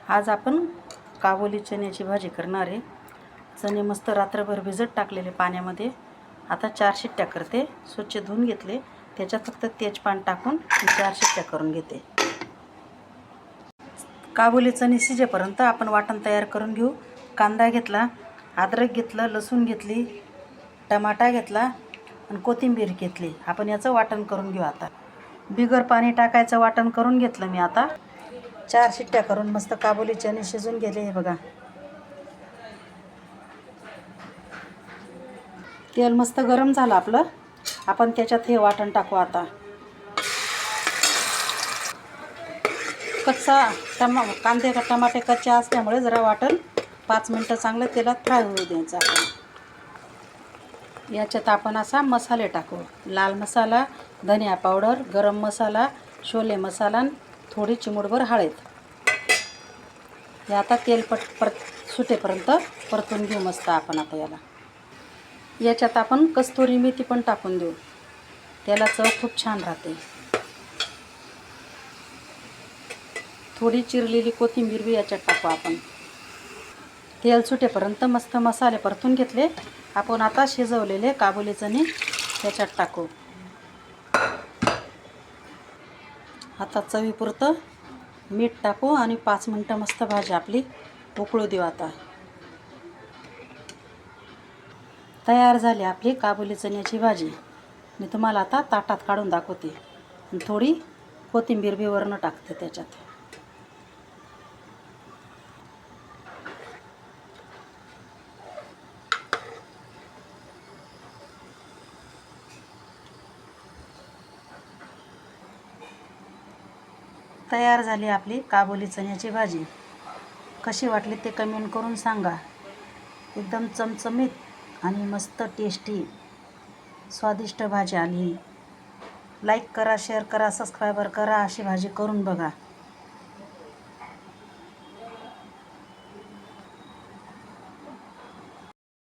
आज आपण काबुली चण्याची भाजी करणार आहे। चणे मस्त रात्रभर भिजत टाकलेले पाण्यामध्ये। आता 4 शिट्ट्या करते। स्वच्छ धुवून घेतले, त्याच्यात फक्त तेजपान टाकून 4 शिट्ट्या करून घेते। काबुली चणे शिजेपर्यंत आपण वाटण तयार करून घेऊ। कांदा घेतला, अद्रक घेतलं, लसूण घेतली, टमाटा घेतला आणि कोथिंबीर घेतली। आपण याचं वाटण करून घेऊ। आता बिगर पाणी टाकायचं वाटण करून घेतलं मी। आता 4 शिट्ट्या करून मस्त काबुली चणे शिजून गेले। हे बघा, तेल मस्त गरम झालं आपलं। आपण त्याच्यात हे वाटण टाकू। आता कच्चा कांदे टमाटे कच्चे असल्यामुळे जरा वाटण 5 मिनटं चांगलं तेलात फ्राय होऊ द्यायचं। आपण याच्यात आपण असा मसाले टाकू। लाल मसाला, धनिया पावडर, गरम मसाला, छोले मसाला, थोडी चिमूटभर हळद। हे आता तेल सुटेपर्यंत परतून घेऊ मस्त आपण। आता याच्यात आपण कस्तुरी मेथी पण टाकून देऊ, त्याला चव खूप छान राहते। थोडी चिरलेली कोथिंबीर बी याच्यात टाकू आपण। तेल सुटेपर्यंत मस्त मसाले परतून घेतले। आपण आता शिजवलेले काबुली चणे त्याच्यात टाकू। आता चवीपुरतं मीठ टाकू आणि 5 मिनटं मस्त भाजी आपली उकळू देऊ। आता तयार झाली आपली काबुली चण्याची भाजी। मी तुम्हाला आता ताटात काढून दाखवते आणि थोडी कोथिंबीर बी वरून टाकते त्याच्यात। तयार झाली आपली काबुली चण्याची भाजी। कशी वाटली ते कमेंट करून सांगा। एकदम चमचमीत आणि मस्त टेस्टी स्वादिष्ट भाजी आली। लाईक करा, शेअर करा, सबस्क्राईबर करा। अशी भाजी करून बघा।